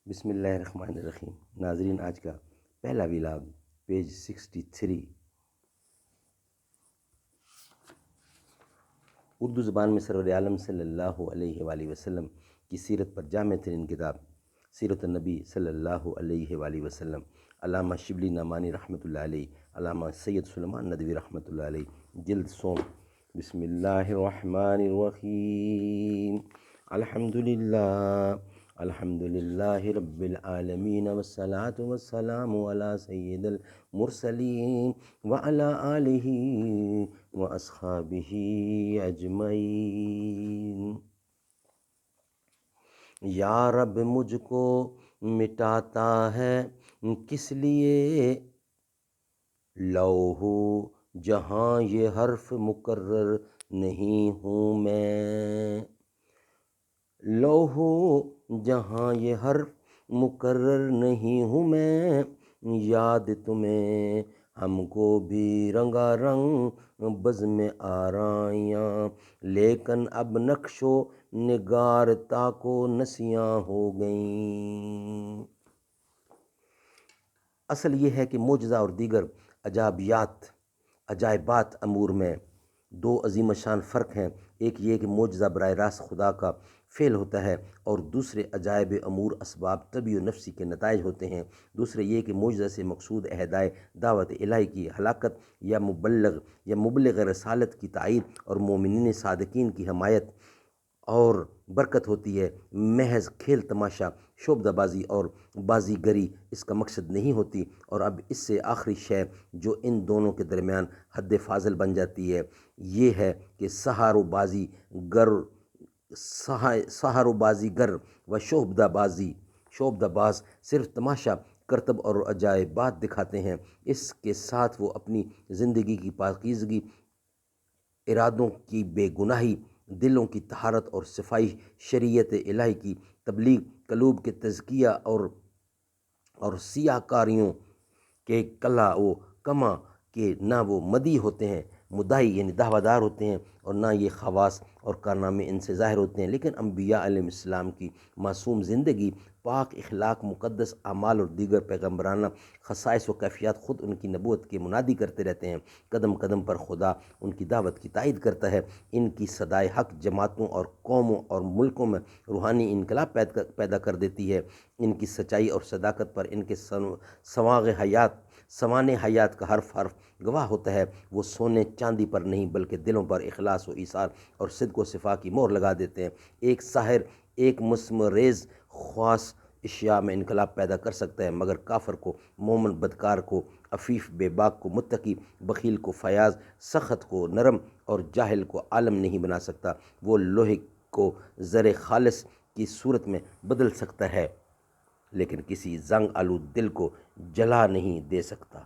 بسم اللہ الرحمن الرحیم۔ ناظرین، آج کا پہلا ویلاگ پیج 63 اردو زبان میں سرور عالم صلی اللہ علیہ وآلہ وسلم کی سیرت پر جامع ترین کتاب سیرت النبی صلی اللہ علیہ وآلہ وسلم، علامہ شبلی نعمانی رحمۃ اللہ علیہ، علامہ سید سلیمان ندوی رحمۃ اللہ علیہ، جلد سوم۔ بسم اللہ الرحمن الرحیم۔ الحمد للہ رب العالمین والصلاة والسلام علی سید المرسلین وعلی آلہ واصحابہ اجمعین۔ یا رب مجھ کو مٹاتا ہے کس لیے، لوح جہاں یہ حرف مقرر نہیں ہوں میں، لوح جہاں یہ حرف مقرر نہیں ہوں میں، یاد تمہیں ہم کو بھی رنگا رنگ بزم آرائیاں، لیکن اب نقش و نگار تاکو نسیاں ہو گئیں۔ اصل یہ ہے کہ معجزہ اور دیگر عجائبات امور میں دو عظیم شان فرق ہیں۔ ایک یہ کہ معجزہ براہ راست خدا کا فعل ہوتا ہے، اور دوسرے عجائب امور اسباب طبعی و نفسی کے نتائج ہوتے ہیں۔ دوسرے یہ کہ معجزہ سے مقصود اہدائے دعوت الہی کی ہلاکت یا مبلغ رسالت کی تائید اور مومنین صادقین کی حمایت اور برکت ہوتی ہے۔ محض کھیل تماشا، شعبدہ بازی اور بازی گری اس کا مقصد نہیں ہوتی۔ اور اب اس سے آخری شے جو ان دونوں کے درمیان حد فاضل بن جاتی ہے، یہ ہے کہ سحر و بازی گر و شعبدہ باز صرف تماشا کرتب اور عجائبات دکھاتے ہیں، اس کے ساتھ وہ اپنی زندگی کی پاکیزگی، ارادوں کی بے گناہی، دلوں کی طہارت اور صفائی، شریعت الہی کی تبلیغ، قلوب کے تزکیہ اور سیاہ کاریوں کے کلا و کما کے نہ وہ مدعی ہوتے ہیں، مدعی یعنی دعویٰ دار ہوتے ہیں، اور نہ یہ خواص اور کارنامے ان سے ظاہر ہوتے ہیں۔ لیکن انبیاء علیہ السلام کی معصوم زندگی، پاک اخلاق، مقدس اعمال اور دیگر پیغمبرانہ خصائص و کیفیات خود ان کی نبوت کے منادی کرتے رہتے ہیں۔ قدم قدم پر خدا ان کی دعوت کی تائید کرتا ہے۔ ان کی صدائے حق جماعتوں اور قوموں اور ملکوں میں روحانی انقلاب پیدا کر دیتی ہے۔ ان کی سچائی اور صداقت پر ان کے سوانح حیات کا حرف گواہ ہوتا ہے۔ وہ سونے چاندی پر نہیں بلکہ دلوں پر اخلاص و ایثار اور صدق و صفا کی مہر لگا دیتے ہیں۔ ایک ساحر ایک مسمریز خواص اشیاء میں انقلاب پیدا کر سکتا ہے، مگر کافر کو، مومن بدکار کو، عفیف بے باک کو متقی، بخیل کو فیاض، سخت کو نرم اور جاہل کو عالم نہیں بنا سکتا۔ وہ لوہے کو زر خالص کی صورت میں بدل سکتا ہے، لیکن کسی زنگ آلود دل کو جلا نہیں دے سکتا۔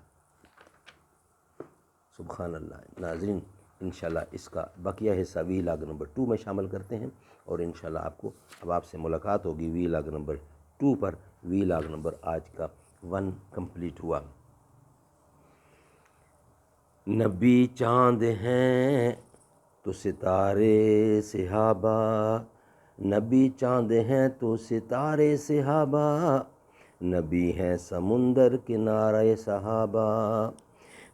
سبحان اللہ۔ ناظرین، انشاءاللہ اس کا بقیہ حصہ ویلاگ نمبر 2 میں شامل کرتے ہیں، اور انشاءاللہ اب آپ سے ملاقات ہوگی ویلاگ نمبر 2 پر۔ ویلاگ نمبر آج کا 1 کمپلیٹ ہوا۔ نبی چاند ہیں تو ستارے صحابہ، نبی چاند ہیں تو ستارے صحابہ، نبی ہیں سمندر کنارے صحابہ،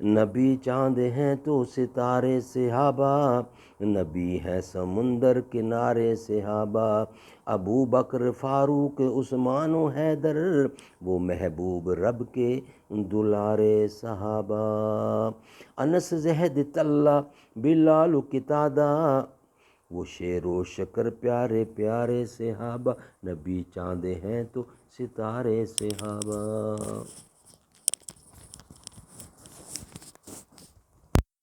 نبی چاند ہیں تو ستارے صحابہ، نبی ہیں سمندر کنارے صحابہ، ابو بکر فاروق عثمان و حیدر، وہ محبوب رب کے دلارے صحابہ، انس زہد طلحہ بلال و قتادہ، وہ شیر و شکر پیارے پیارے صحابہ، نبی چاند ہیں تو ستارے صحابہ۔